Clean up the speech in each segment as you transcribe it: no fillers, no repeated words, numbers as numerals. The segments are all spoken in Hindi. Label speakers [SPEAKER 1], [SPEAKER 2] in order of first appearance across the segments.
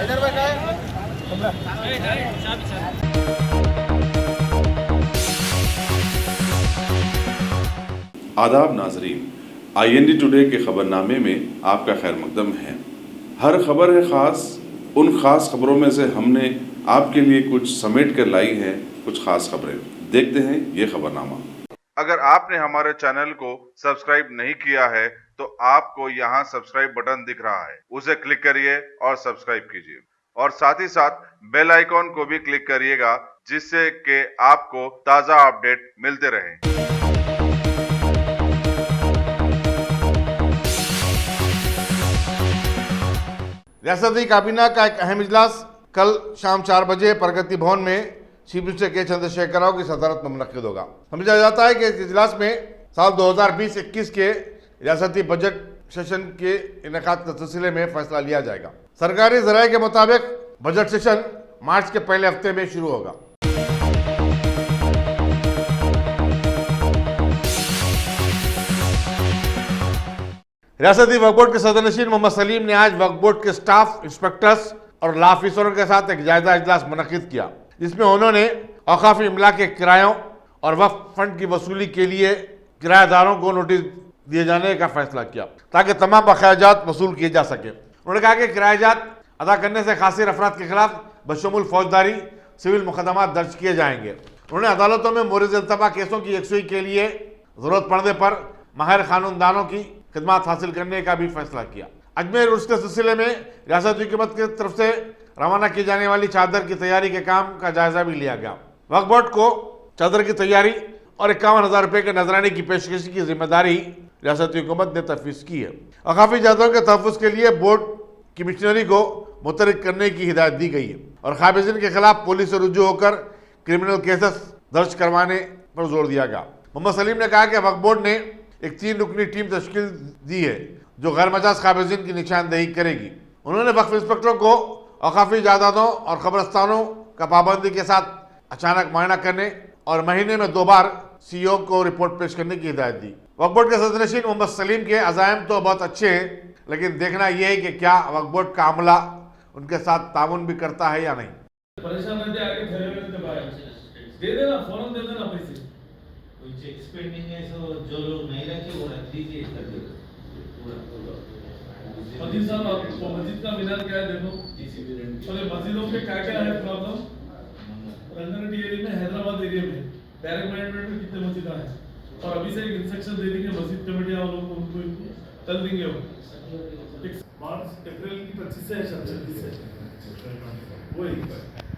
[SPEAKER 1] आदाब नाजरीन, IND टुडे के खबरनामे में आपका खैर मकदम है। हर खबर है ख़ास। उन ख़ास खबरों में से हमने आपके लिए कुछ समेट कर लाई है कुछ ख़ास खबरें। देखते हैं ये खबरनामा। अगर आपने हमारे चैनल को सब्सक्राइब नहीं किया है तो आपको यहाँ सब्सक्राइब बटन दिख रहा है, उसे क्लिक करिए और सब्सक्राइब कीजिए और साथ ही साथ बेल आइकॉन को भी क्लिक करिएगा जिससे कि आपको ताज़ा अपडेट मिलते रहें।
[SPEAKER 2] रियासती काबीना का एक अहम इजलास कल शाम 4 बजे प्रगति भवन में चीफ मिनिस्टर के चंद्रशेखर राव की सदारत में मुनक्किद होगा। समझा जाता है कि इस इजलास में साल 2020-21 के रियासती बजट सेशन के इनेकाद के सिलसिले में फैसला लिया जाएगा। सरकारी जराये के मुताबिक बजट सेशन मार्च के पहले हफ्ते में शुरू होगा। रियासती वक्फ बोर्ड के सदरनशीन मोहम्मद सलीम ने आज वक्फ बोर्ड के स्टाफ, इंस्पेक्टर्स और लॉ ऑफिसरों के साथ एक जायजा इजलास मुनक्किद किया, जिसमें उन्होंने औकाफी इमला के किरायों और वक्फ फंड की वसूली के लिए किराएदारों को नोटिस दिए जाने का फैसला किया ताकि तमाम अखराजात वसूल किए जा सके। उन्होंने कहा कि किराएजात अदा करने से कासिर अफराद के खिलाफ बशमूल फौजदारी सिविल मुकदमा दर्ज किए जाएंगे। उन्होंने अदालतों में मोरद इल्तफा केसों की यकसुई के लिए जरूरत पड़ने पर माहिर कानूनदानों की खिदमत हासिल करने का भी फैसला किया। अजमेर उर्स के सिलसिले में रियासती हुकूमत की तरफ से रवाना की जाने वाली चादर की तैयारी के काम का जायजा भी लिया गया। वक्फ बोर्ड को चादर की तैयारी और 51,000 रुपये के नजराने की पेशकश की जिम्मेदारी रियासती हुकूमत ने तफवीज़ की है। अकाफी जादों के तहफ़्फ़ुज़ के लिए बोर्ड की मिशनरी को मुतरक करने की हिदायत दी गई है और खाबिज़िन के खिलाफ पुलिस से रुजू होकर क्रिमिनल केसेस दर्ज करवाने पर जोर दिया गया। मोहम्मद सलीम ने कहा कि वक्फ बोर्ड ने एक 3 रुकनी टीम तश्कील दी है जो गैर मजाज खाबिज़िन की निशानदेही करेगी। उन्होंने वक्फ इंस्पेक्टरों को औकाफी जायदादों और कब्रस्तानों का पाबंदी के साथ अचानक मुआयना करने और महीने में 2 बार CEO को रिपोर्ट पेश करने की हिदायत दी। वक्फ बोर्ड के सदरनशीन मोहम्मद सलीम के अज़ायम तो बहुत अच्छे हैं, लेकिन देखना यह है कि क्या वक्फ बोर्ड का अमला उनके साथ ताउन भी करता है या नहीं।
[SPEAKER 3] परेशान रहते आगे खड़े हुए थे बाहर, दे देना, फौरन दे देना पैसे।
[SPEAKER 4] कोई चेक पेंडिंग है तो जो लोग नहीं रखे वो रख दीजिए कर दो पूरा।
[SPEAKER 3] मस्जिद साहब आपको मस्जिद का मीनार क्या है देखो, और मस्जिदों के क्या क्या है प्रॉब्लम। रंगनटी एरिया में, हैदराबाद एरिया में डायरेक्ट मैनेजमेंट में कितने मस्जिद हैं और अभी से एक इंस्ट्रक्शन दे देंगे मस्जिद कमेटी वालों को, उनको कल देंगे वो मार्च अप्रैल की 25 से 26 से वही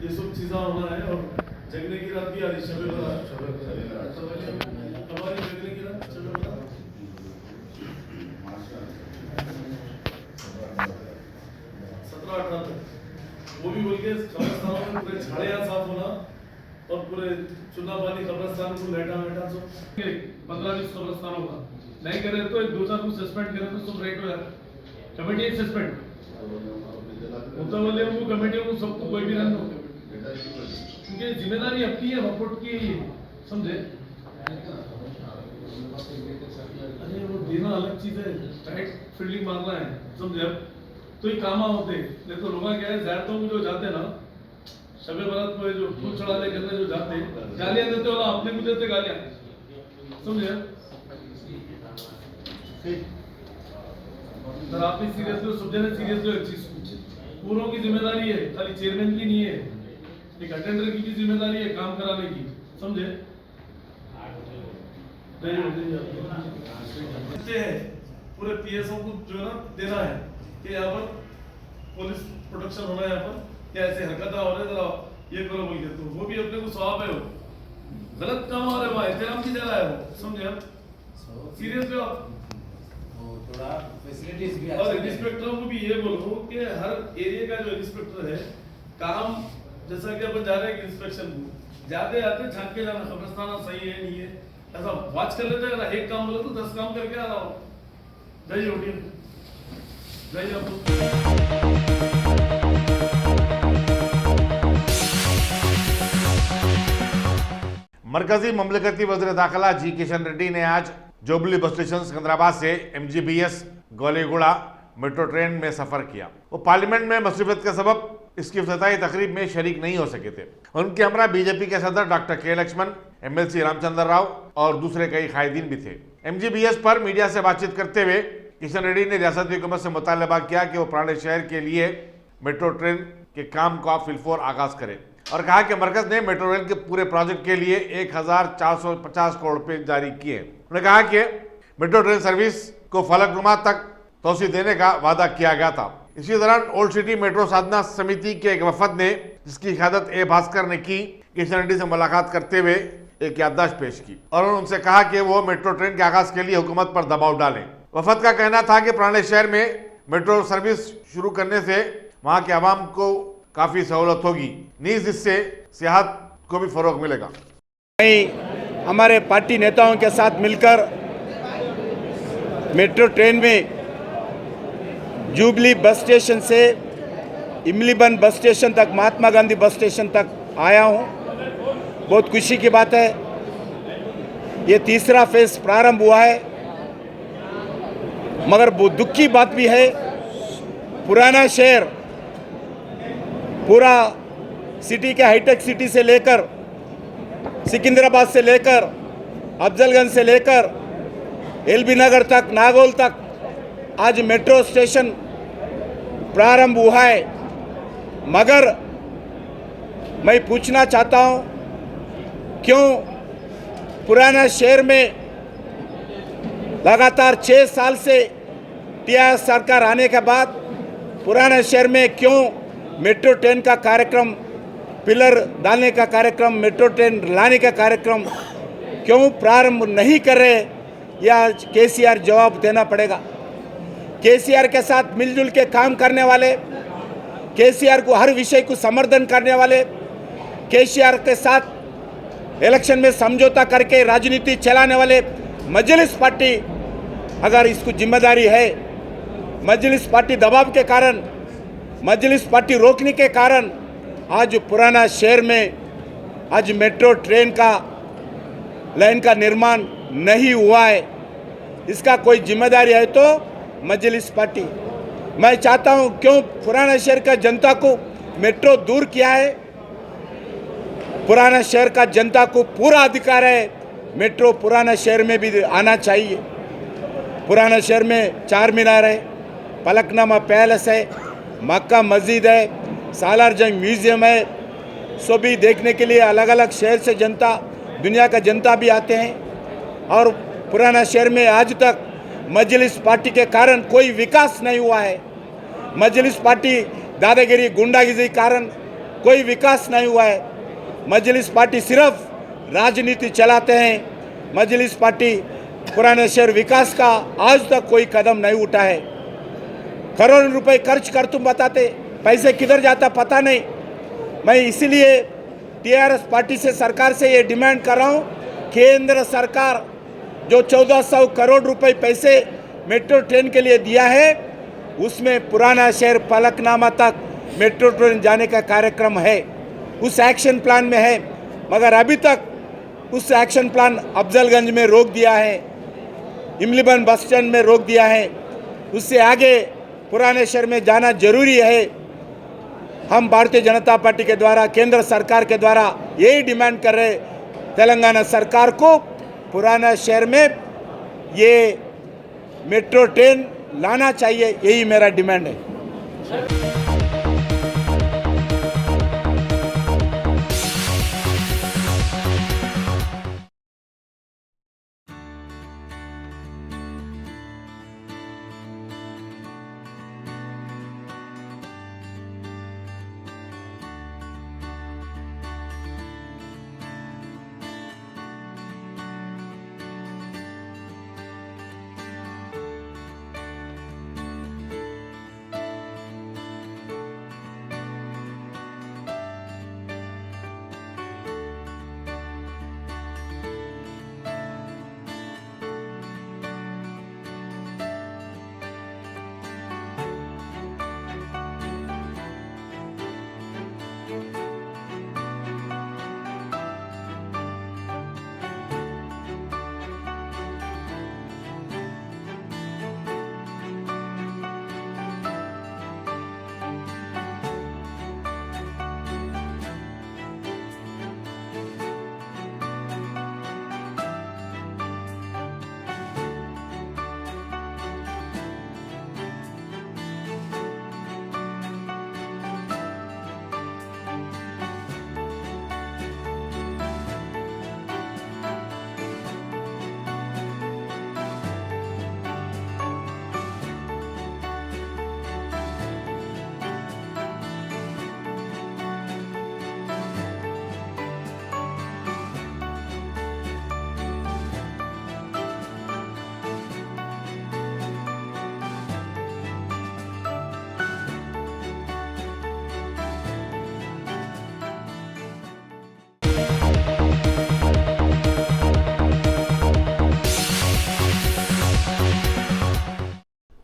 [SPEAKER 3] ये सब चीज़ें होना है। और जगने की रात भी आ रही, शबे बारात हमारी जगने की रात शबे बारात 17-18 तक, वो भी बोल के कब्रिस्तानों में पूरे झाड़ियाँ साफ होना और पूरे चुना पानी कब्रिस्तान को लेटा सब 15-20 कब्रिस्तानों का नहीं करे तो 1-2 को सस्पेंड करे तो सब रेट हो यार। कमेटी सस्पेंड होता बोले वो कमेटियों को सबको कोई भी रन हो, क्योंकि जिम्मेदारी अपनी है वक्फ बोर्ड की, समझे। अरे वो देना अलग चीज है, टाइट फील्डिंग मारना है, समझे। तो ही काम होते, नहीं तो लोग क्या है ज़्यादातर जो जाते ना शबे बारात में जो फूल चढ़ाने करने जो जाते गालियां देते वाला अपने को देते गालियां, समझे। सर आप भी सीरियस लो, सब जने सीरियस लो। एक चीज पूरों की जिम्मेदारी है, खाली चेयरमैन की नहीं है, एक अटेंडर की जिम्मेदारी है काम कराने की, समझे। पूरे PSO को जो है ना देना है कि यहाँ पर पुलिस प्रोटेक्शन होना है, यहाँ पर क्या ऐसे हरकत हो रहे जरा ये करो बोल के, तो वो भी अपने को सवाब है। वो गलत काम आ रहे वहाँ एहतराम की जगह है वो, समझे आप। सीरियस लो
[SPEAKER 4] थोड़ा फैसिलिटीज भी।
[SPEAKER 3] और इंस्पेक्टरों को भी ये बोलो कि हर एरिया का जो इंस्पेक्टर है काम, जैसा कि अपन जा रहे हैं इंस्पेक्शन को जाते आते झांक के जाना कब्रिस्तान सही है नहीं है, ऐसा वॉच कर लेते हैं। एक काम बोलो तो 10 काम करके आ रहा हूँ। जाइए उठिए, जाइए आप।
[SPEAKER 2] मरकजी ममलकती वज़ीर दाखिला जी किशन रेड्डी ने आज जोबली बस स्टेशन सिकंदराबाद से MGBS गोलीगुड़ा मेट्रो ट्रेन में सफ़र किया। वो पार्लियामेंट में मसरूफियत के सबब इसकी इफ्तिताही तकरीब में शरीक नहीं हो सके थे। उनके हमरा बीजेपी के सदर डॉक्टर के लक्ष्मण, MLC रामचंद्र राव और दूसरे कई कायदीन भी थे। MGBS पर मीडिया से बातचीत करते हुए किशन रेड्डी ने रियासती हुकूमत से मुतालबा किया कि वो पुराने शहर के लिए मेट्रो ट्रेन के काम का फिलफोर आगाज करे और कहा कि मरकज ने मेट्रो रेल के पूरे प्रोजेक्ट के लिए 1450 करोड़ रुपए जारी किए। उन्होंने कहा कि मेट्रो ट्रेन सर्विस को फलकनुमा तक तोसी देने का वादा किया गया था। इसी दौरान ओल्ड सिटी मेट्रो साधना समिति के एक वफद ने, जिसकी क़यादत ए भास्कर ने की, किशन रेड्डी से मुलाकात करते हुए एक याददाश्त पेश की और उनसे कहा कि वो मेट्रो ट्रेन के आगाज के लिए हुकूमत पर दबाव डालें। वफद का कहना था कि पुराने शहर में मेट्रो सर्विस शुरू करने से वहाँ के आवाम को काफ़ी सहूलत होगी, नीज इससे सियाहत को भी फ़रोग मिलेगा।
[SPEAKER 5] हमारे पार्टी नेताओं के साथ मिलकर मेट्रो ट्रेन में जुबली बस स्टेशन से इमलीबन बस स्टेशन तक, महात्मा गांधी बस स्टेशन तक आया हूँ। बहुत खुशी की बात है, ये तीसरा फेज प्रारंभ हुआ है। मगर बहुत दुख की बात भी है, पुराना शहर, पूरा सिटी के हाईटेक सिटी से लेकर सिकंदराबाद से लेकर अफजलगंज से लेकर एलबी नगर तक, नागौल तक आज मेट्रो स्टेशन प्रारंभ हुआ है। मगर मैं पूछना चाहता हूं, क्यों पुराना शहर में लगातार 6 साल से टीआरएस सरकार आने के बाद पुराना शहर में क्यों मेट्रो ट्रेन का कार्यक्रम, पिलर डालने का कार्यक्रम, मेट्रो ट्रेन लाने का कार्यक्रम क्यों प्रारंभ नहीं कर रहे, या केसीआर जवाब देना पड़ेगा। केसीआर के साथ मिलजुल के काम करने वाले, केसीआर को हर विषय को समर्थन करने वाले, केसीआर के साथ इलेक्शन में समझौता करके राजनीति चलाने वाले मजलिस पार्टी, अगर इसको जिम्मेदारी है, मजलिस पार्टी दबाव के कारण, मजलिस पार्टी रोकने के कारण आज पुराना शहर में आज मेट्रो ट्रेन का लाइन का निर्माण नहीं हुआ है, इसका कोई जिम्मेदारी है तो मजलिस पार्टी। मैं चाहता हूं, क्यों पुराना शहर का जनता को मेट्रो दूर किया है। पुराना शहर का जनता को पूरा अधिकार है, मेट्रो पुराना शहर में भी आना चाहिए। पुराना शहर में चार मीनार है, पलकनामा पैलेस है, मक्का मस्जिद है, सालार जंग म्यूजियम है, सभी देखने के लिए अलग अलग शहर से जनता, दुनिया का जनता भी आते हैं। और पुराना शहर में आज तक मजलिस पार्टी के कारण कोई विकास नहीं हुआ है। मजलिस पार्टी दादागिरी, गुंडागिरी के कारण कोई विकास नहीं हुआ है। मजलिस पार्टी सिर्फ राजनीति चलाते हैं। मजलिस पार्टी पुराने शहर विकास का आज तक कोई कदम नहीं उठा है। करोड़ों रुपए खर्च कर तुम बताते, पैसे किधर जाता पता नहीं। मैं इसीलिए टीआरएस पार्टी से, सरकार से ये डिमांड कर रहा हूँ, केंद्र सरकार जो 1400 करोड़ रुपए पैसे मेट्रो ट्रेन के लिए दिया है, उसमें पुराना शहर पलकनामा तक मेट्रो ट्रेन जाने का कार्यक्रम है, उस एक्शन प्लान में है। मगर अभी तक उस एक्शन प्लान अफजलगंज में रोक दिया है, इमलीबन बस स्टैंड में रोक दिया है। उससे आगे पुराने शहर में जाना जरूरी है। हम भारतीय जनता पार्टी के द्वारा, केंद्र सरकार के द्वारा यही डिमांड कर रहे, तेलंगाना सरकार को पुराना शहर में ये मेट्रो ट्रेन लाना चाहिए, यही मेरा डिमांड है।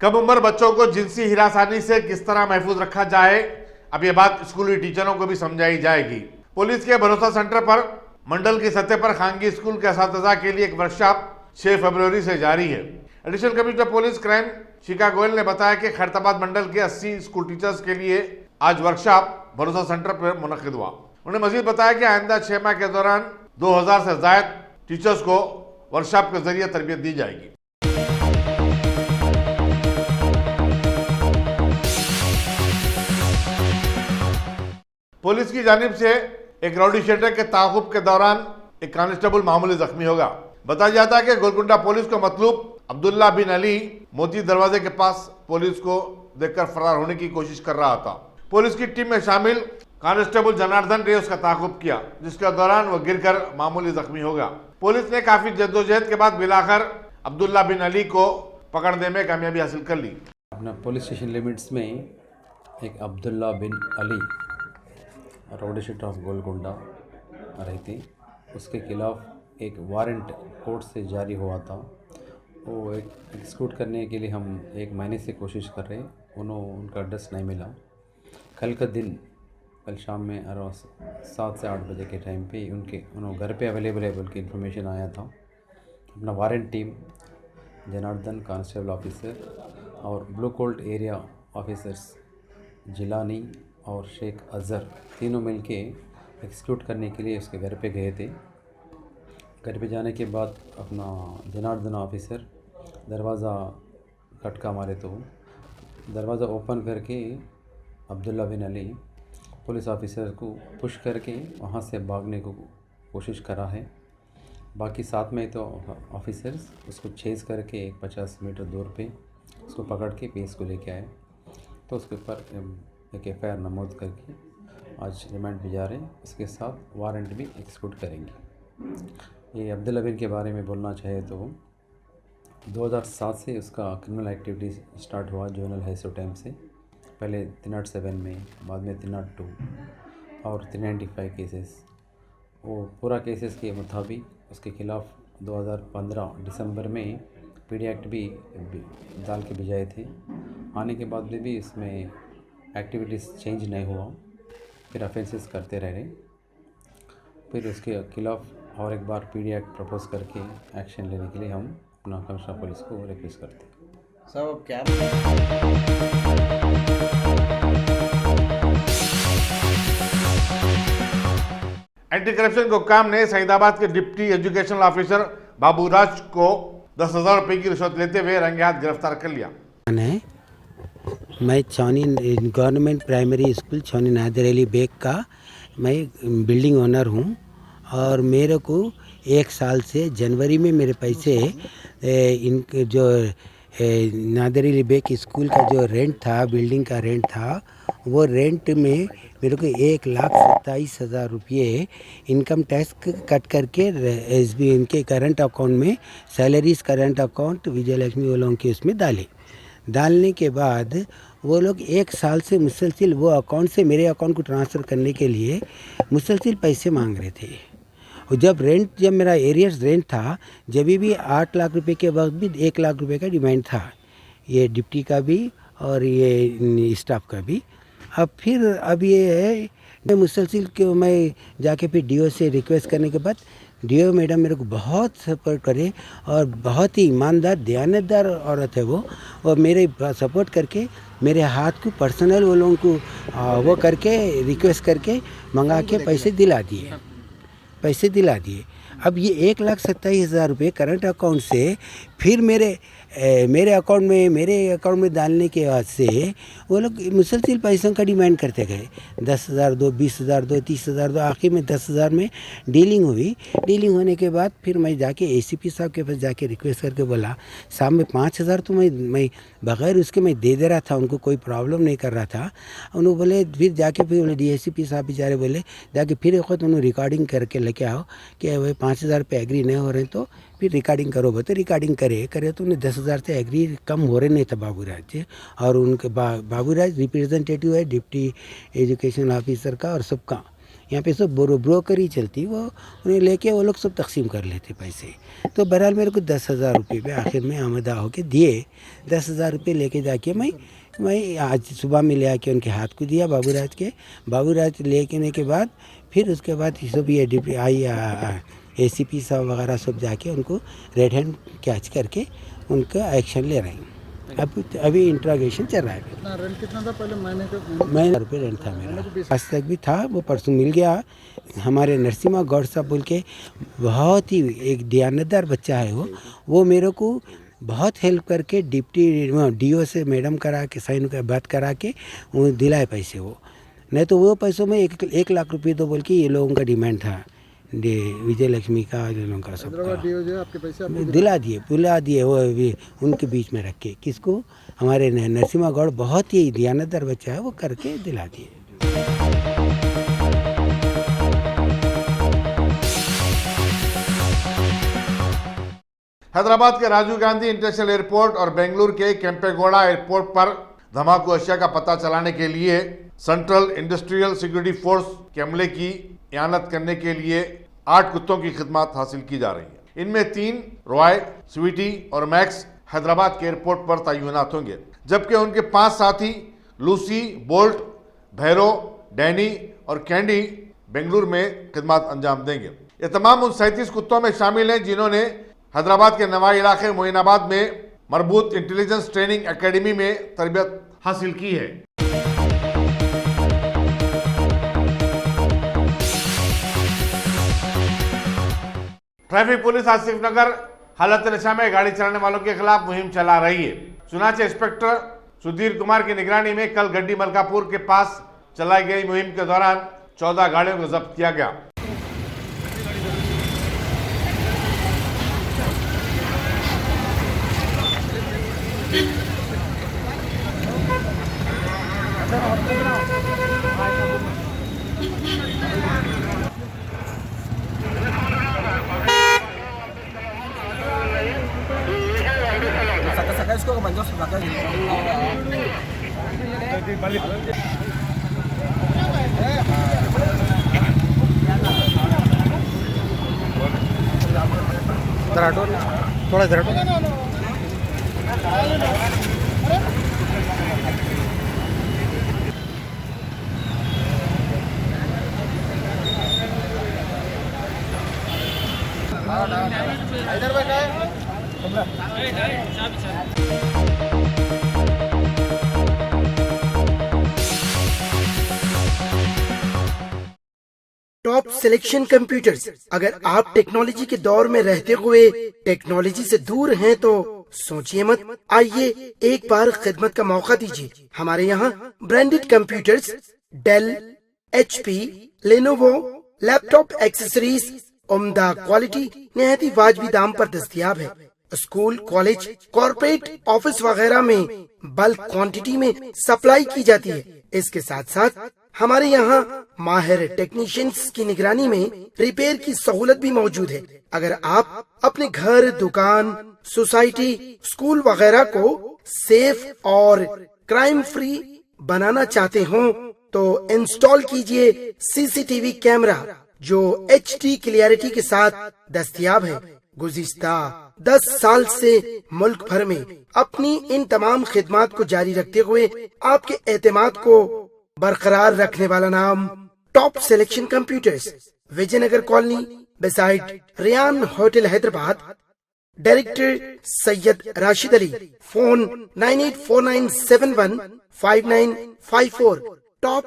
[SPEAKER 2] कम उम्र बच्चों को जिनसी हिरासानी से किस तरह महफूज रखा जाए, अब ये बात स्कूली टीचरों को भी समझाई जाएगी। पुलिस के भरोसा सेंटर पर मंडल की सतह पर खानगी स्कूल के असातिज़ा के लिए एक वर्कशॉप 6 फरवरी से जारी है। एडिशनल कमिश्नर पुलिस क्राइम शिखा गोयल ने बताया कि खैरताबाद मंडल के 80 स्कूल टीचर्स के लिए आज वर्कशॉप भरोसा सेंटर पर मुनक्किद हुआ। उन्होंने मजीद बताया कि आइंदा 6 माह के दौरान 2000 से ज्यादा टीचर्स को वर्कशॉप के जरिए तरबियत दी जाएगी। पुलिस की जानिब से एक राउडी शेटर के ताक़ुब के दौरान एक कांस्टेबल मामूली जख्मी होगा। बताया जाता है कि गोलकुंडा पुलिस को मतलूब अब्दुल्ला बिन अली मोती दरवाजे के पास पुलिस को देखकर फरार होने की कोशिश कर रहा था। पुलिस की टीम में शामिल कांस्टेबल जनार्दन ने उसका ताक़ुब किया, जिसके दौरान वह गिरकर मामूली जख्मी होगा। पुलिस ने काफी जद्दोजहद के बाद बिलाकर अब्दुल्ला बिन अली को पकड़ने में कामयाबी हासिल कर ली।
[SPEAKER 6] अपना पुलिस स्टेशन लिमिट्स में एक Abdullah bin Ali rowdy sheeter of Golconda रहती, उसके खिलाफ एक वारंट कोर्ट से जारी हुआ था। वो एक्सिक्यूट करने के लिए हम 1 महीने से कोशिश कर रहे, उनका एड्रेस नहीं मिला। कल शाम में अराउंड 7 से 8 बजे के टाइम पे उन्होंने घर पे अवेलेबल है बोल के इन्फॉर्मेशन आया था। अपना warrant team Janardhan constable officer और blue colt area officers Jilani और शेख अज़हर तीनों मिलके एक्सिक्यूट करने के लिए उसके घर पे गए थे। घर पे जाने के बाद अपना जनार्दन ऑफिसर दरवाज़ा खटका मारे तो दरवाज़ा ओपन करके अब्दुल्ला बिन अली पुलिस ऑफिसर को पुश करके वहाँ से भागने को कोशिश करा है। बाकी साथ में तो ऑफिसर्स उसको चेज करके 50 मीटर दूर पे उसको पकड़ के पेश को लेके आए, तो उसके ऊपर एक FIR नमूद करके आज रिमांड पे जा रहे हैं। इसके साथ वारंट भी एक्सिक्यूट करेंगे। ये अब्दुल्ला बिन के बारे में बोलना चाहे तो 2007 से उसका क्रिमिनल एक्टिविटी स्टार्ट हुआ जोनल हैसो टाइम से। पहले 307 में, बाद में 302 और 395 केसेस। वो पूरा केसेस के मुताबिक उसके ख़िलाफ़ 2015 दिसंबर में PD एक्ट भी डाल के भिजाए थे। आने के बाद भी इसमें एक्टिविटीज़ चेंज नहीं हुआ, फिर ऑफेंसेस करते रहे। फिर उसके खिलाफ़ और एक बार PD एक्ट प्रपोज करके एक्शन लेने के लिए हम अपना कमिश्नर पुलिस को रिक्वेस्ट करते हैं।
[SPEAKER 7] सब क्या
[SPEAKER 2] एंटी करप्शन को काम ने सईदाबाद के डिप्टी एजुकेशनल ऑफिसर बाबूराज को 10,000 रुपये की रिश्वत लेते हुए रंगे हाथ गिरफ्तार कर लिया।
[SPEAKER 8] मैं छावनी गवर्नमेंट प्राइमरी स्कूल छावनी नादर अली बेग का मैं बिल्डिंग ओनर हूँ और मेरे को 1 साल से जनवरी में मेरे पैसे इनके जो नादर अली बेग स्कूल का जो रेंट था, बिल्डिंग का रेंट था, वो रेंट में मेरे को 1,27,000 रुपये इनकम टैक्स कट करके SB इनके करंट अकाउंट में सैलरीज करंट अकाउंट विजयलक्ष्मी वो लोगों के उसमें डालने के बाद वो लोग 1 साल से मुसलसिल वो अकाउंट से मेरे अकाउंट को ट्रांसफ़र करने के लिए मुसलसिल पैसे मांग रहे थे। और जब मेरा एरियर्स रेंट था, जब भी 8 लाख रुपए के वक्त भी 1 लाख रुपए का डिमांड था, ये डिप्टी का भी और ये स्टाफ का भी। अब ये है मैं मुसलसिल क्यों मैं जाके फिर DO से रिक्वेस्ट करने के बाद DO मैडम मेरे को बहुत सपोर्ट करे और बहुत ही ईमानदार दयानतदार औरत है वो, और मेरे सपोर्ट करके मेरे हाथ को पर्सनल वो लोगों को वो करके रिक्वेस्ट करके मंगा के पैसे दिला दिए। अब ये 1,27,000 रुपये करंट अकाउंट से फिर मेरे अकाउंट में डालने के बाद से वो लोग मुसलसिल पैसों का डिमांड करते गए। 10,000 दो, 20,000 दो, 30,000 दो, आखिर में 10,000 में डीलिंग हुई। डीलिंग होने के बाद फिर मैं जाके ACP साहब के पास जाके रिक्वेस्ट करके बोला, साहब में 5,000 तो मैं बग़ैर उसके मैं दे रहा था, उनको कोई प्रॉब्लम नहीं कर रहा था। उन्होंने बोले फिर जाके फिर बोले DSP साहब बेचारे बोले जाके फिर एक वक्त उन्होंने रिकॉर्डिंग करके लेके आओ कि भाई 5,000 पे एग्री नहीं हो रहे तो फिर रिकॉर्डिंग करो। तो रिकॉर्डिंग करे तो उन्हें 10,000 से एग्री कम हो रहे नहीं था बाबूराज जी। और उनके बाबूराज रिप्रेजेंटेटिव है डिप्टी एजुकेशन ऑफिसर का और सबका, यहाँ पे सब ब्रोकर ही चलती, वो उन्हें लेके वो लोग सब तकसीम कर लेते पैसे। तो बहरहाल मेरे को 10,000 रुपये पे आखिर में आमदा होके दिए। 10,000 रुपये लेके जाके मैं आज सुबह में ले आके उनके हाथ को दिया बाबूराज के। बाबूराज लेने के बाद फिर उसके बाद सब ये ACP साहब वगैरह सब जाके उनको रेड हैंड कैच करके उनका एक्शन ले रहे हैं। अभी इंट्रोगेशन चल रहा है।
[SPEAKER 7] रेंट कितना था पहले महीने का?
[SPEAKER 8] महीने रुपये रेंट था मेरा, आज तक भी था, वो परसों मिल गया। हमारे नरसिम्हा गौड़ साहब बोल के बहुत ही एक दयानतदार बच्चा है वो मेरे को बहुत हेल्प करके डिप्टी DO से मैडम करा के साइन का बात करा के वो दिलाए पैसे। वो नहीं तो वो पैसों में 1 लाख रुपये तो बोल के ये लोगों का डिमांड था, विजय लक्ष्मी का, लोगों का सबका
[SPEAKER 7] आपके पैसे
[SPEAKER 8] दिला दिए वो भी उनके बीच में रख के। किसको? हमारे नरसिम्हा गौड़ बहुत ही दयानतदार बच्चा है, वो करके दिला दिए।
[SPEAKER 2] हैदराबाद के राजीव गांधी इंटरनेशनल एयरपोर्ट और बेंगलुरु के केम्पेगौड़ा एयरपोर्ट पर धमाकू अशिया का पता चलाने के लिए सेंट्रल इंडस्ट्रियल सिक्योरिटी फोर्स के अमले की इयानत करने के लिए 8 कुत्तों की खिदमत हासिल की जा रही है। इनमें 3 रॉय, स्वीटी और मैक्स हैदराबाद के एयरपोर्ट पर तैनात होंगे, जबकि उनके 5 साथी लूसी, बोल्ट, भैरो, डैनी और कैंडी बेंगलुरु में खिदमत अंजाम देंगे। ये तमाम उन 37 कुत्तों में शामिल हैं जिन्होंने हैदराबाद के नवाई इलाके मोइनाबाद में मरबूत इंटेलिजेंस ट्रेनिंग एकेडमी में तरबियत हासिल की है। ट्रैफिक पुलिस आज सिर्फनगर हालत नशा में गाड़ी चलाने वालों के खिलाफ मुहिम चला रही है। चुनाचे इंस्पेक्टर सुधीर कुमार की निगरानी में कल गड्डी मलकापुर के पास चलाई गई मुहिम के दौरान 14 गाड़ियों को जब्त किया गया।
[SPEAKER 7] थोड़ा इधर हटो। इधर बैठा है।
[SPEAKER 9] Top selection computers. अगर आप टेक्नोलॉजी के दौर में रहते हुए टेक्नोलॉजी से दूर हैं तो सोचिए मत, आइए एक बार खिदमत का मौका दीजिए। हमारे यहाँ branded computers Dell, HP, Lenovo, laptop accessories उम्दा क्वालिटी निहायत ही वाजबी दाम पर दस्तयाब है। स्कूल, कॉलेज, कॉर्पोरेट, ऑफिस वगैरह में बल्क क्वांटिटी में सप्लाई की जाती है। इसके साथ साथ हमारे यहाँ माहिर टेक्नीशियंस की निगरानी में रिपेयर की सहूलत भी मौजूद है। अगर आप अपने घर, दुकान, सोसाइटी, स्कूल वगैरह को सेफ और क्राइम फ्री बनाना चाहते हो तो इंस्टॉल कीजिए CCTV कैमरा जो HD क्लियरिटी के साथ दस्तयाब है। गुज़िश्ता 10 साल से मुल्क भर में अपनी इन तमाम खिदमात को जारी रखते हुए आपके एतमाद को बरकरार रखने वाला नाम top selection computers, Vijayanagar colony beside Riyan hotel Hyderabad. Director Syed Rashid Ali. Phone 9849715954। टॉप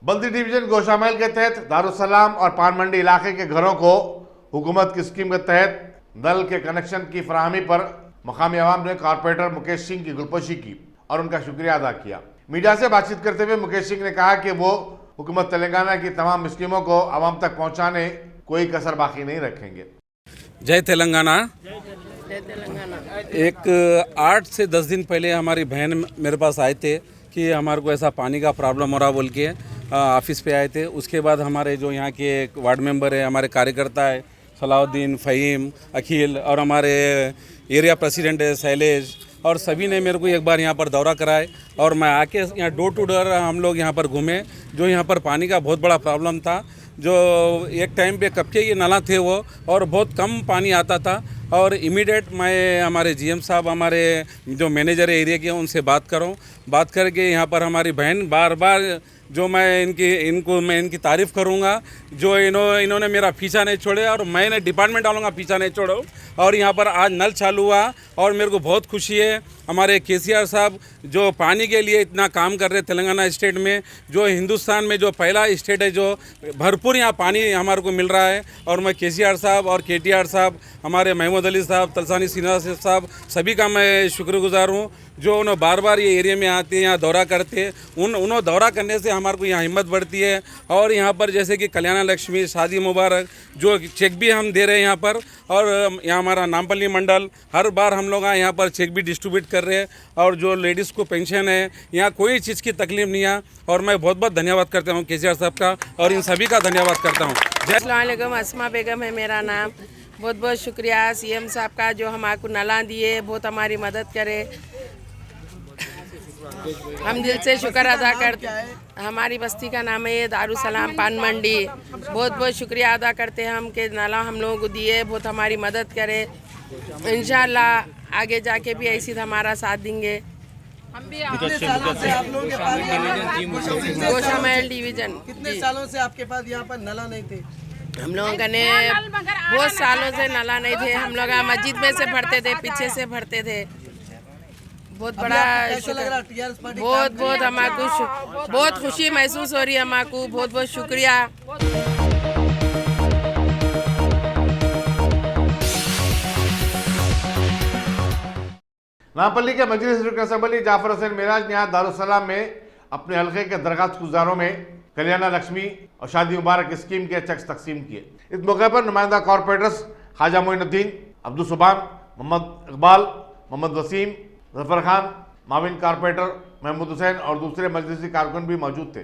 [SPEAKER 2] बल्दी डिवीजन गोशामहल के तहत दारुसलाम और पान मंडी इलाके के घरों को हुकूमत की स्कीम के तहत नल के कनेक्शन की फराहमी पर मकामी अवाम ने कॉर्पोरेटर मुकेश सिंह की गुलपोशी की और उनका शुक्रिया अदा किया। मीडिया से बातचीत करते हुए मुकेश सिंह ने कहा कि वो हुकूमत तेलंगाना की तमाम स्कीमों को आवाम तक पहुंचाने कोई कसर बाकी नहीं रखेंगे।
[SPEAKER 10] जय तेलंगाना। एक 8 से 10 दिन पहले हमारी बहन मेरे पास आए थे कि हमारे को ऐसा पानी का प्रॉब्लम हो रहा बोल के ऑफिस पे आए थे। उसके बाद हमारे जो यहाँ के वार्ड मेंबर है, हमारे कार्यकर्ता है सलाउद्दीन, फ़हीम, अखिल और हमारे एरिया प्रेसिडेंट है शैलेश, और सभी ने मेरे को एक बार यहाँ पर दौरा कराए और मैं आके यहाँ डोर टू डोर हम लोग यहाँ पर घूमे। जो यहाँ पर पानी का बहुत बड़ा प्रॉब्लम था, जो एक टाइम पे कब के ये नाला थे वो, और बहुत कम पानी आता था, और इमीडिएट मैं हमारे जीएम साहब, हमारे जो मैनेजर एरिया के उनसे बात करके यहाँ पर हमारी बहन बार बार जो मैं इनकी तारीफ़ करूँगा, जो इन्होंने मेरा पीछा नहीं छोड़े और मैंने डिपार्टमेंट वालों का पीछा नहीं छोड़ा, और यहाँ पर आज नल चालू हुआ और मेरे को बहुत खुशी है। हमारे केसीआर साहब जो पानी के लिए इतना काम कर रहे हैं तेलंगाना स्टेट में, जो हिंदुस्तान में जो पहला स्टेट है जो भरपूर यहाँ पानी हमारे को मिल रहा है, और मैं केसीआर साहब और केटीआर साहब, हमारे महमूद अली साहब, तलसानी श्रीनिवास साहब, सभी का मैं शुक्रगुजार हूँ जो उन्होंने बार बार ये एरिया में आते हैं, यहाँ दौरा करते हैं। उन्होंने दौरा करने से हमारे को यहाँ हिम्मत बढ़ती है। और यहाँ पर जैसे कि कल्याण लक्ष्मी, शादी मुबारक, जो चेक भी हम दे रहे हैं यहाँ पर, और यहाँ हमारा नामपल्ली मंडल हर बार हम लोग यहाँ पर चेक भी डिस्ट्रीब्यूट कर रहे हैं, और जो लेडीज़ को पेंशन है, यहाँ कोई चीज़ की तकलीफ नहीं है। और मैं बहुत बहुत धन्यवाद करता हूँ केसीआर साहब का, और इन सभी का धन्यवाद करता हूँ।
[SPEAKER 11] अस्सलाम वालेकुम, अस्मा बेगम है मेरा नाम। बहुत बहुत शुक्रिया सीएम साहब का जो हमारे नला दिए, बहुत हमारी मदद करे। हम दिल से शुक्र अदा करते हैं। हमारी बस्ती का नाम है दारुसलाम पान मंडी। बहुत बहुत शुक्रिया अदा करते हैं हम के नाला हम लोगों को दिए, बहुत हमारी मदद करे। इंशाल्लाह आगे जाके भी ऐसी हमारा साथ देंगे। गोशा महल डिवीजन।
[SPEAKER 7] कितने सालों से आपके पास यहाँ पर नला नहीं थे?
[SPEAKER 11] हम लोगों का ने बहुत सालों से नला नहीं थे। हम लोग मस्जिद में से भरते थे, पीछे से भरते थे। बहुत बड़ा शुक्र, बहुत हमारे बहुत खुशी महसूस हो रही है हमारे। बहुत बहुत शुक्रिया।
[SPEAKER 2] नामपल्ली के मजलिस असम्बली जाफर हुसैन मेराज ने आज दारुसलाम में अपने हल्के के दरखास्त गुजारों में कल्याण लक्ष्मी और शादी मुबारक स्कीम के चेक्स तकसीम किए। इस मौके पर नुमाइंदा कॉरपोरेटर्स ख्वाजा मोइनुद्दीन, अब्दुल सुबान, मोहम्मद इकबाल, मोहम्मद वसीम, जफर खान, माविन कॉरपोरेटर महमूद हुसैन और दूसरे मजलिसी कारकुन भी मौजूद थे।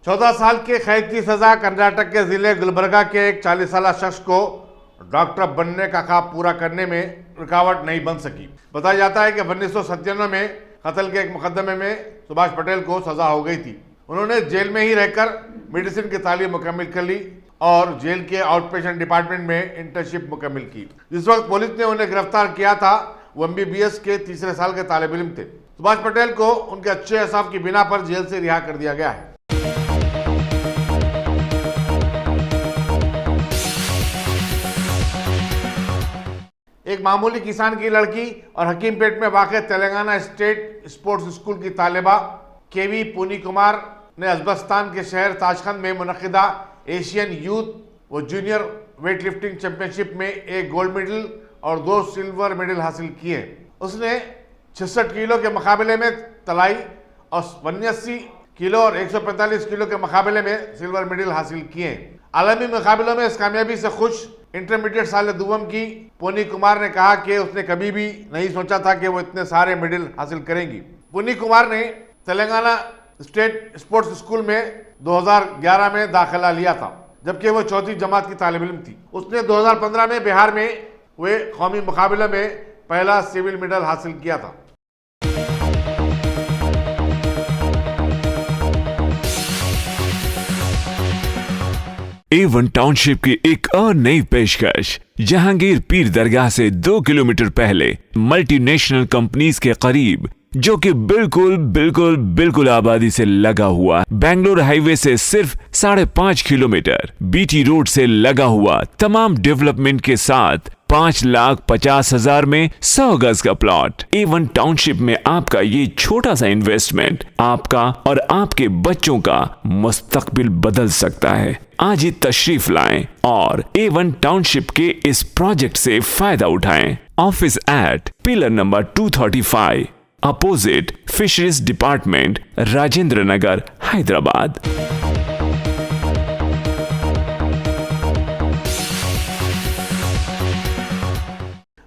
[SPEAKER 2] 14 साल के कैद की सजा कर्नाटक के जिले गुलबर्गा के एक 40 साल शख्स को डॉक्टर बनने का ख्वाब पूरा करने में रुकावट नहीं बन सकी। बताया जाता है कि 1997 में कत्ल के एक मुकदमे में सुभाष पटेल को सजा हो गई थी। उन्होंने जेल में ही रहकर मेडिसिन की तालीम मुकम्मल कर ली और जेल के आउट पेशेंट डिपार्टमेंट में इंटर्नशिप मुकम्मल की। जिस वक्त पुलिस ने उन्हें गिरफ्तार किया था वो MBBS के तीसरे साल के तालिब इल्म थे। सुभाष पटेल को उनके अच्छे इंसाफ की बिना पर जेल से रिहा कर दिया गया है। एक मामूली किसान की लड़की और हकीमपेट में वाक़ तेलंगाना स्टेट स्पोर्ट्स स्कूल की तालिबा केवी पूनी कुमार ने अजबस्तान के शहर ताशखंद में मुनक़िदा एशियन यूथ व जूनियर वेट लिफ्टिंग चैंपियनशिप में एक गोल्ड मेडल और 2 सिल्वर मेडल हासिल किए। उसने 66 किलो के मुकाबले में तलाई और 89 किलो और 145 किलो के मुकाबले में सिल्वर मेडल हासिल किए। आलमी मुकाबलों में इस कामयाबी से खुश इंटरमीडिएट साल दुवम की पूनी कुमार ने कहा कि उसने कभी भी नहीं सोचा था कि वो इतने सारे मेडल हासिल करेंगी। पूनी कुमार ने तेलंगाना स्टेट स्पोर्ट्स स्कूल में 2011 में दाखिला लिया था, जबकि वो 4वीं जमात की तालिब इल्म थी। उसने 2015 में बिहार में हुए कौमी मुकाबले में पहला सिविल मेडल हासिल किया था।
[SPEAKER 12] A1 टाउनशिप की एक और नई पेशकश जहांगीर पीर दरगाह से 2 किलोमीटर पहले मल्टीनेशनल कंपनीज के करीब, जो कि बिल्कुल आबादी से लगा हुआ, बेंगलोर हाईवे से सिर्फ 5.5 किलोमीटर, BT रोड से लगा हुआ, तमाम डेवलपमेंट के साथ 5,50,000 में 100 गज का प्लॉट। A1 टाउनशिप में आपका ये छोटा सा इन्वेस्टमेंट आपका और आपके बच्चों का मुस्तकबिल बदल सकता है। आज ही तशरीफ लाएं और A1 टाउनशिप के इस प्रोजेक्ट से फायदा उठाएं। Office at pillar number 235 opposite fisheries department, Rajendra Nagar, Hyderabad.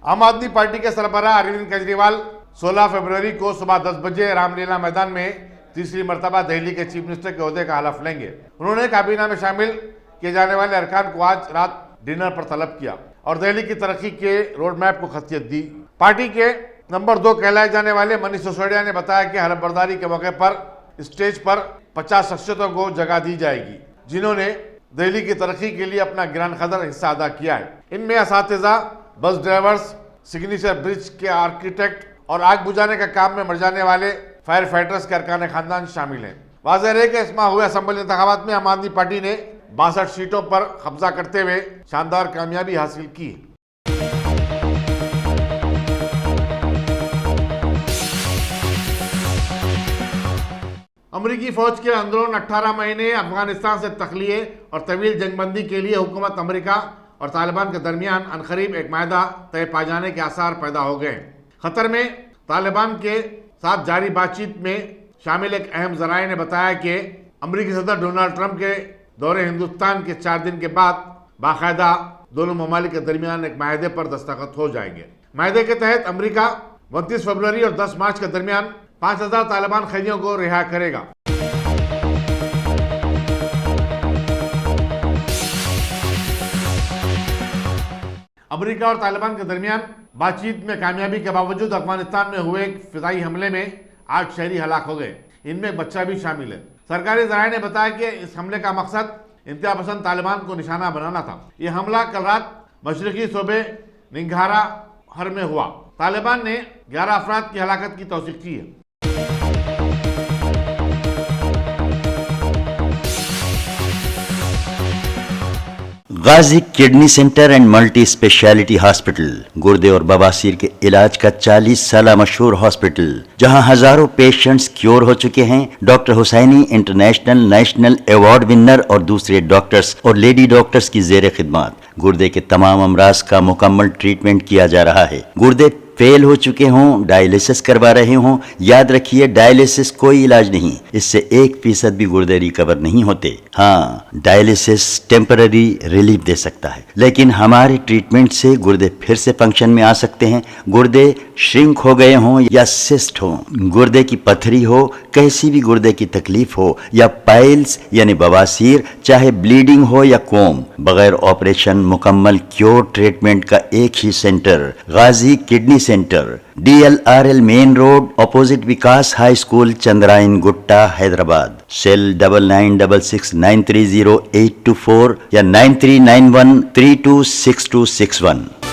[SPEAKER 2] Aam Aadmi party के सरबराह अरविंद केजरीवाल 16 फरवरी को सुबह 10 बजे रामलीला मैदान में तीसरी मरतबा दिल्ली के चीफ मिनिस्टर के ओहदे का हलफ लेंगे। उन्होंने काबीना में शामिल किए जाने वाले अरकान को आज रात डिनर पर तलब किया और दिल्ली की तरक्की के रोड मैप को खतियत दी। पार्टी के नंबर 2 कहलाए जाने वाले मनीष सिसोदिया ने बताया कि हलफ बर्दारी के मौके पर स्टेज पर 50 शख्सियतों को जगह दी जाएगी जिन्होंने दिल्ली की तरक्की के लिए अपना गिरानकदर हिस्सा अदा किया है। इनमें असातिज़ा, बस ड्राइवर्स, सिग्नेचर ब्रिज के आर्किटेक्ट और आग बुझाने का काम में मर जाने वाले फायर फाइटर्स के अरकान खानदान शामिल हैं। वाज़ेह है कि इस माह हुए असेंबली इंतखाबात में आम आदमी पार्टी ने 62 सीटों पर कब्जा करते हुए शानदार कामयाबी हासिल की। अमरीकी फौज के अंदरून 18 महीने अफगानिस्तान से तखलिए और तवील जंगबंदी के लिए हुकूमत अमेरिका और तालिबान के दरमियान अनकरीब एक मायदा तय पा जाने के आसार पैदा हो गए। खतर में तालिबान के साथ जारी बातचीत में शामिल एक अहम जराये ने बताया कि अमरीकी सदर डोनाल्ड ट्रंप के दौरे हिंदुस्तान के 4 दिन के बाद बाकायदा दोनों ममालिक के दरमियान एक माहदे पर दस्तखत हो जाएंगे। माहदे के तहत अमरीका 29 फरवरी और 10 मार्च के दरमियान 5000 तालिबान कैदियों को रिहा करेगा। अमेरिका और तालिबान के दरमियान बातचीत में कामयाबी के बावजूद अफगानिस्तान में हुए एक फिजाई हमले में 8 शहरी हलाक हो गए। इनमें एक बच्चा भी शामिल है। सरकारी जराये ने बताया कि इस हमले का मकसद इंतहा पसंद तालिबान को निशाना बनाना था। यह हमला कल रात मशरकी सूबे निंगारा हर में हुआ। तालिबान ने 11 अफराद की हलाकत की तौसीक की है।
[SPEAKER 13] Ghazi kidney centre and multi speciality hospital गुर्दे और बवासीर के इलाज का 40 साल मशहूर हॉस्पिटल, जहां हजारों पेशेंट्स क्योर हो चुके हैं। Doctor Husaini international national award winner और दूसरे डॉक्टर्स और लेडी डॉक्टर्स की जेर खिदमत गुर्दे के तमाम अमराज का मुकम्मल ट्रीटमेंट किया जा रहा है। गुर्दे फेल हो चुके हों, डायलिसिस करवा रहे हों, याद रखिए डायलिसिस कोई इलाज नहीं, इससे 1% भी गुर्दे रिकवर नहीं होते। हाँ, डायलिसिस टेम्पररी रिलीफ दे सकता है, लेकिन हमारे ट्रीटमेंट से गुर्दे फिर से फंक्शन में आ सकते हैं। गुर्दे श्रिंक हो गए हों या सिस्ट हो, गुर्दे की पथरी हो, कैसी भी गुर्दे की तकलीफ हो या पाइल्स यानी बवासीर, चाहे ब्लीडिंग हो या कोम, बगैर ऑपरेशन मुकम्मल क्योर ट्रीटमेंट का एक ही centre, Ghazi kidney centre, DLRL main road opposite Vikas high school, Chandrayangutta, Hyderabad. Cell 9966930824 या 9391326261।